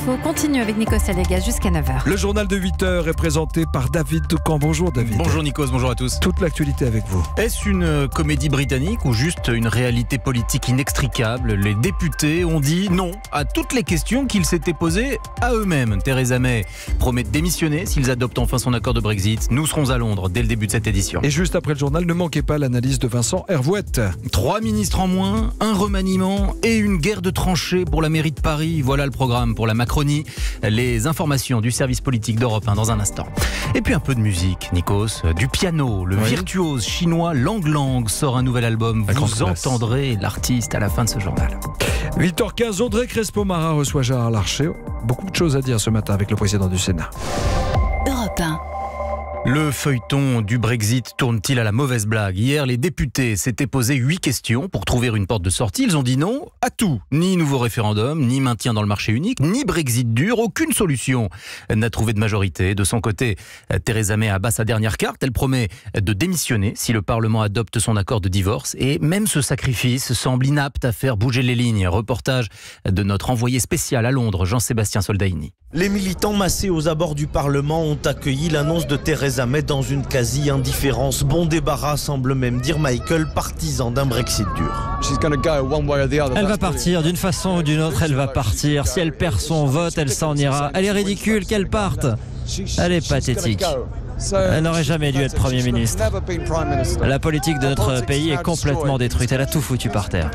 l'info continue avec Nikos Aliagas jusqu'à 9h. Le journal de 8h est présenté par David Decamp. Bonjour David. Bonjour Nikos, bonjour à tous. Toute l'actualité avec vous. Est-ce une comédie britannique ou juste une réalité politique inextricable? Les députés ont dit non à toutes les questions qu'ils s'étaient posées à eux-mêmes. Theresa May promet de démissionner s'ils adoptent enfin son accord de Brexit. Nous serons à Londres dès le début de cette édition. Et juste après le journal, ne manquez pas l'analyse de Vincent Hervouette. 3 ministres en moins, un remaniement et une guerre de tranchées pour la mairie de Paris. Voilà le programme pour la Macronie. Les informations du service politique d'Europe 1 dans un instant. Et puis un peu de musique, Nikos, du piano. Le virtuose chinois Lang Lang sort un nouvel album. Vous entendrez l'artiste à la fin de ce journal. 8h15, Audrey Crespo-Mara reçoit Gérard Larcher. Beaucoup de choses à dire ce matin avec le président du Sénat. Europe 1. Le feuilleton du Brexit tourne-t-il à la mauvaise blague? Hier, les députés s'étaient posé 8 questions pour trouver une porte de sortie. Ils ont dit non à tout. Ni nouveau référendum, ni maintien dans le marché unique, ni Brexit dur. Aucune solution n'a trouvé de majorité. De son côté, Theresa May abat sa dernière carte. Elle promet de démissionner si le Parlement adopte son accord de divorce. Et même ce sacrifice semble inapte à faire bouger les lignes. Reportage de notre envoyé spécial à Londres, Jean-Sébastien Soldaini. Les militants massés aux abords du Parlement ont accueilli l'annonce de Theresa May dans une quasi-indifférence. Bon débarras, semble même dire Michael, partisan d'un Brexit dur. Elle va partir d'une façon ou d'une autre, elle va partir. Si elle perd son vote, elle s'en ira. Elle est ridicule qu'elle parte. Elle est pathétique. Elle n'aurait jamais dû être Premier ministre. La politique de notre pays est complètement détruite. Elle a tout foutu par terre.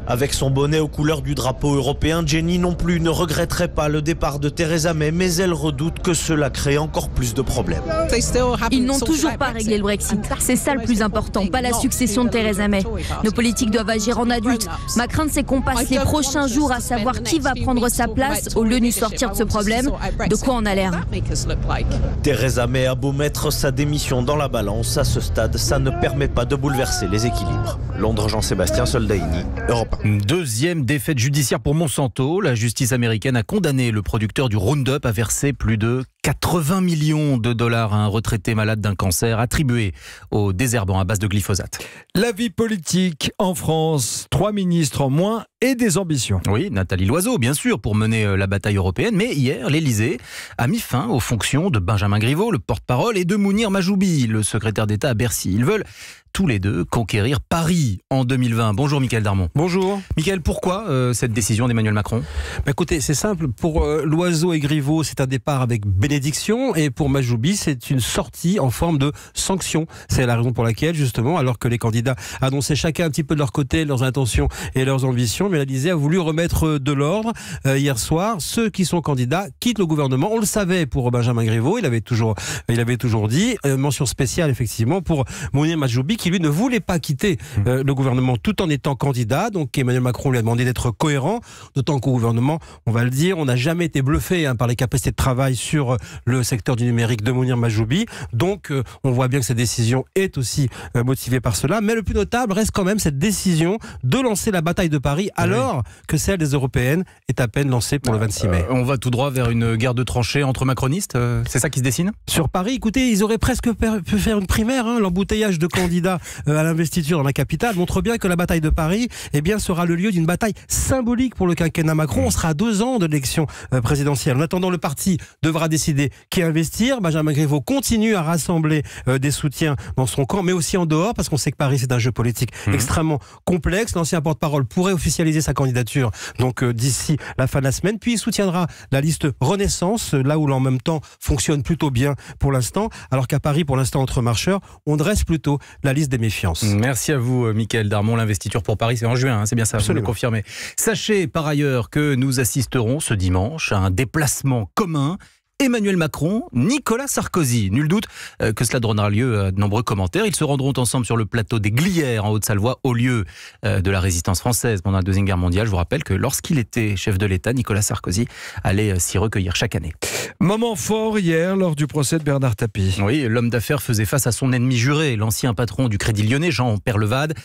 Avec son bonnet aux couleurs du drapeau européen, Jenny non plus ne regretterait pas le départ de Theresa May, mais elle redoute que cela crée encore plus de problèmes. Ils n'ont toujours pas réglé le Brexit. C'est ça le plus important, pas la succession de Theresa May. Nos politiques doivent agir en adultes. Ma crainte, c'est qu'on passe les prochains jours à savoir qui va prendre sa place au lieu de nous sortir de ce problème. De quoi on a l'air? Theresa May a beau mettre sa démission dans la balance, à ce stade, ça ne permet pas de bouleverser les équilibres. Londres, Jean-Sébastien Soldaini, Europe 1. Deuxième défaite judiciaire pour Monsanto. La justice américaine a condamné le producteur du Roundup à verser plus de 80 millions de dollars à un retraité malade d'un cancer attribué au désherbant à base de glyphosate. La vie politique en France, 3 ministres en moins et des ambitions. Oui, Nathalie Loiseau, bien sûr, pour mener la bataille européenne. Mais hier, l'Élysée a mis fin aux fonctions de Benjamin Griveaux, le porte-parole, et de Mounir Majoubi, le secrétaire d'État à Bercy. Ils veulent tous les deux conquérir Paris en 2020. Bonjour Mickaël Darmon. Bonjour. Mickaël, pourquoi cette décision d'Emmanuel Macron? Écoutez, c'est simple. Pour Loiseau et Griveaux, c'est un départ avec bénédiction. Et pour Majoubi, c'est une sortie en forme de sanction. C'est la raison pour laquelle, justement, alors que les candidats annonçaient chacun un petit peu de leur côté leurs intentions et leurs ambitions, mais l'Élysée a voulu remettre de l'ordre. Hier soir, ceux qui sont candidats quittent le gouvernement. On le savait pour Benjamin Griveaux, il avait toujours dit. Mention spéciale, effectivement, pour Mounir Majoubi, qui lui ne voulait pas quitter le gouvernement tout en étant candidat. Donc Emmanuel Macron lui a demandé d'être cohérent, d'autant qu'au gouvernement, on va le dire, on n'a jamais été bluffé par les capacités de travail sur le secteur du numérique de Mounir Majoubi. Donc on voit bien que cette décision est aussi motivée par cela. Mais le plus notable reste quand même cette décision de lancer la bataille de Paris alors que celle des européennes est à peine lancée pour le 26 mai. On va tout droit vers une guerre de tranchées entre macronistes, c'est ça qui se dessine? Sur Paris, écoutez, ils auraient presque pu faire une primaire. L'embouteillage de candidats à l'investiture dans la capitale montre bien que la bataille de Paris sera le lieu d'une bataille symbolique pour le quinquennat Macron. On sera à 2 ans de l'élection présidentielle. En attendant, le parti devra décider qui investir. Benjamin Griveaux continue à rassembler des soutiens dans son camp, mais aussi en dehors, parce qu'on sait que Paris, c'est un jeu politique extrêmement complexe. L'ancien porte-parole pourrait officialiser sa candidature donc d'ici la fin de la semaine. Puis il soutiendra la liste Renaissance, là où l'en même temps fonctionne plutôt bien pour l'instant, alors qu'à Paris, pour l'instant, entre marcheurs, on dresse plutôt la liste des méfiances. Merci à vous, Mickaël Darmon. L'investiture pour Paris, c'est en juin, c'est bien ça, Absolument. vous le confirmez. Sachez par ailleurs que nous assisterons ce dimanche à un déplacement commun. Emmanuel Macron, Nicolas Sarkozy. Nul doute que cela donnera lieu à de nombreux commentaires. Ils se rendront ensemble sur le plateau des Glières en Haute-Savoie, au lieu de la résistance française pendant la Deuxième Guerre mondiale. Je vous rappelle que lorsqu'il était chef de l'État, Nicolas Sarkozy allait s'y recueillir chaque année. Moment fort hier lors du procès de Bernard Tapie. Oui, l'homme d'affaires faisait face à son ennemi juré, l'ancien patron du Crédit Lyonnais, Jean Peyrelevade.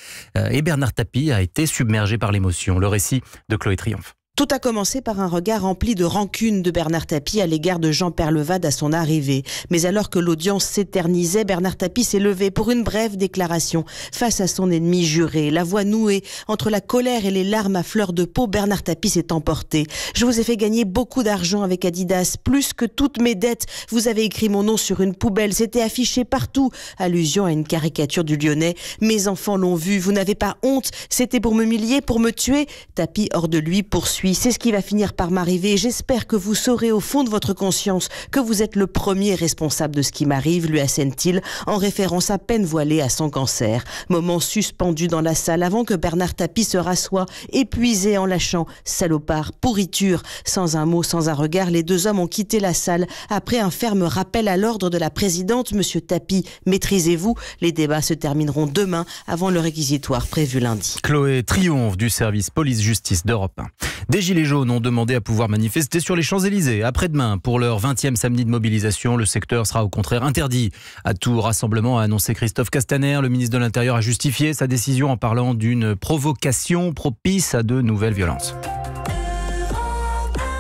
Et Bernard Tapie a été submergé par l'émotion. Le récit de Chloé Triomphe. Tout a commencé par un regard rempli de rancune de Bernard Tapie à l'égard de Jean Peyrelevade à son arrivée. Mais alors que l'audience s'éternisait, Bernard Tapie s'est levé pour une brève déclaration face à son ennemi juré. La voix nouée, entre la colère et les larmes à fleur de peau, Bernard Tapie s'est emporté. Je vous ai fait gagner beaucoup d'argent avec Adidas, plus que toutes mes dettes. Vous avez écrit mon nom sur une poubelle, c'était affiché partout. Allusion à une caricature du Lyonnais. Mes enfants l'ont vu, vous n'avez pas honte. C'était pour m'humilier, pour me tuer. Tapie, hors de lui, poursuit. C'est ce qui va finir par m'arriver. J'espère que vous saurez au fond de votre conscience que vous êtes le premier responsable de ce qui m'arrive, lui assène-t-il, en référence à peine voilée à son cancer. Moment suspendu dans la salle avant que Bernard Tapie se rassoie, épuisé en lâchant « salopard, pourriture ». Sans un mot, sans un regard, les deux hommes ont quitté la salle. Après un ferme rappel à l'ordre de la présidente, Monsieur Tapie, maîtrisez-vous. Les débats se termineront demain avant le réquisitoire prévu lundi. Chloé triomphe du service police-justice d'Europe 1. Des Gilets jaunes ont demandé à pouvoir manifester sur les Champs-Élysées. Après-demain, pour leur 20e samedi de mobilisation, le secteur sera au contraire interdit. À tout rassemblement, a annoncé Christophe Castaner. Le ministre de l'Intérieur a justifié sa décision en parlant d'une provocation propice à de nouvelles violences.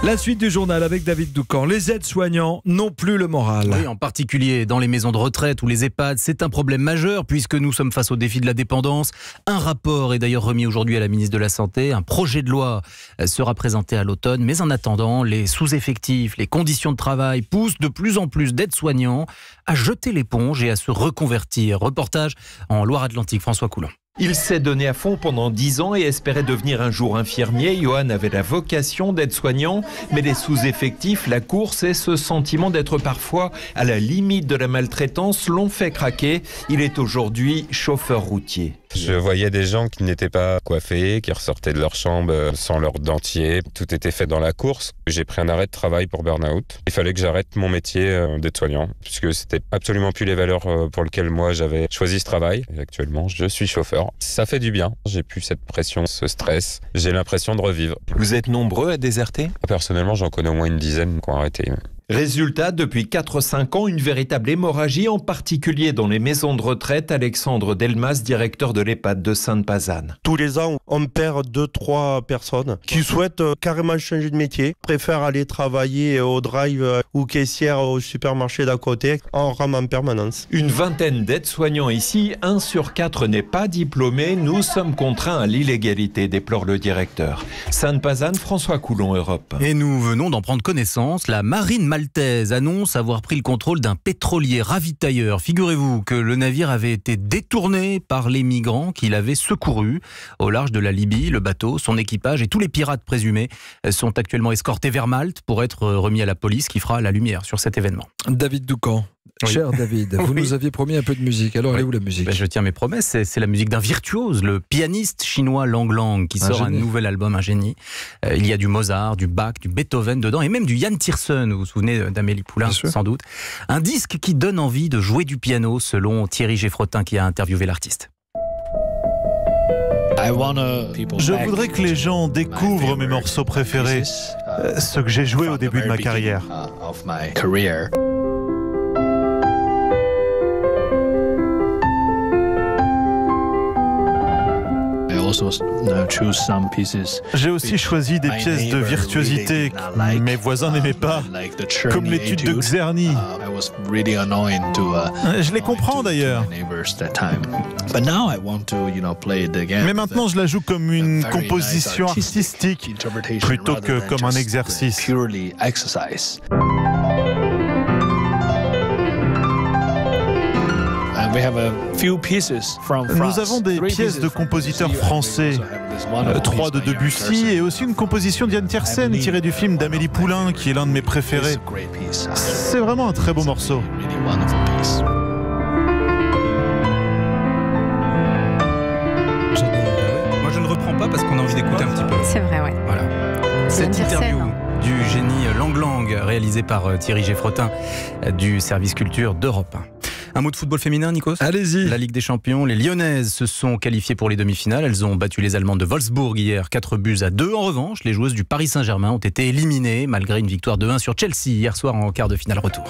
La suite du journal avec David Doucan. Les aides-soignants n'ont plus le moral. Oui, en particulier dans les maisons de retraite ou les EHPAD, c'est un problème majeur puisque nous sommes face au défi de la dépendance. Un rapport est d'ailleurs remis aujourd'hui à la ministre de la Santé. Un projet de loi sera présenté à l'automne. Mais en attendant, les sous-effectifs, les conditions de travail poussent de plus en plus d'aides-soignants à jeter l'éponge et à se reconvertir. Reportage en Loire-Atlantique, François Coulon. Il s'est donné à fond pendant 10 ans et espérait devenir un jour infirmier. Johan avait la vocation d'être soignant, mais les sous-effectifs, la course et ce sentiment d'être parfois à la limite de la maltraitance l'ont fait craquer. Il est aujourd'hui chauffeur routier. Je voyais des gens qui n'étaient pas coiffés, qui ressortaient de leur chambre sans leur dentier. Tout était fait dans la course. J'ai pris un arrêt de travail pour burn-out. Il fallait que j'arrête mon métier d'aide-soignant, puisque c'était absolument plus les valeurs pour lesquelles moi j'avais choisi ce travail. Et actuellement, je suis chauffeur. Ça fait du bien. J'ai plus cette pression, ce stress. J'ai l'impression de revivre. Vous êtes nombreux à déserter ? Personnellement, j'en connais au moins une dizaine qui ont arrêté. Résultat, depuis 4-5 ans, une véritable hémorragie, en particulier dans les maisons de retraite. Alexandre Delmas, directeur de l'EHPAD de Sainte-Pazanne. Tous les ans, on perd 2-3 personnes qui souhaitent carrément changer de métier, préfèrent aller travailler au drive ou caissière au supermarché d'à côté, en rame en permanence. Une vingtaine d'aides-soignants ici, 1 sur 4 n'est pas diplômé. Nous sommes contraints à l'illégalité, déplore le directeur. Sainte-Pazanne, François Coulon, Europe. Et nous venons d'en prendre connaissance. La marine maltaise annonce avoir pris le contrôle d'un pétrolier ravitailleur. Figurez-vous que le navire avait été détourné par les migrants qu'il avait secourus au large de la Libye. Le bateau, son équipage et tous les pirates présumés sont actuellement escortés vers Malte pour être remis à la police qui fera la lumière sur cet événement. David Doucan. Oui. Cher David, vous nous aviez promis un peu de musique. Alors, elle est où la musique ? Je tiens mes promesses. C'est la musique d'un virtuose, le pianiste chinois Lang Lang, qui sort un nouvel album, un génie. Il y a du Mozart, du Bach, du Beethoven dedans, et même du Yann Tiersen. Vous vous souvenez d'Amélie Poulain, sans doute. Un disque qui donne envie de jouer du piano, selon Thierry Geffrotin, qui a interviewé l'artiste. Je voudrais que les gens découvrent mes morceaux préférés, ceux que j'ai joués au début de ma carrière. J'ai aussi choisi des pièces de virtuosité que mes voisins n'aimaient pas, comme l'étude de Czerny. Je les comprends d'ailleurs. Mais maintenant, je la joue comme une composition artistique, plutôt que comme un exercice. Nous avons des pièces de compositeurs français, 3 de Debussy et aussi une composition d'Yann Tiersen tirée du film d'Amélie Poulain qui est l'un de mes préférés. C'est vraiment un très beau morceau. Moi je ne reprends pas parce qu'on a envie d'écouter un petit peu. C'est vrai, ouais. Voilà. Cette interview du génie Lang Lang réalisée par Thierry Geffrotin du service culture d'Europe 1. Un mot de football féminin, Nikos ? Allez-y. La Ligue des Champions, les Lyonnaises se sont qualifiées pour les demi-finales. Elles ont battu les Allemandes de Wolfsburg hier, 4-2. En revanche, les joueuses du Paris Saint-Germain ont été éliminées malgré une victoire de 1 sur Chelsea hier soir en quart de finale retour.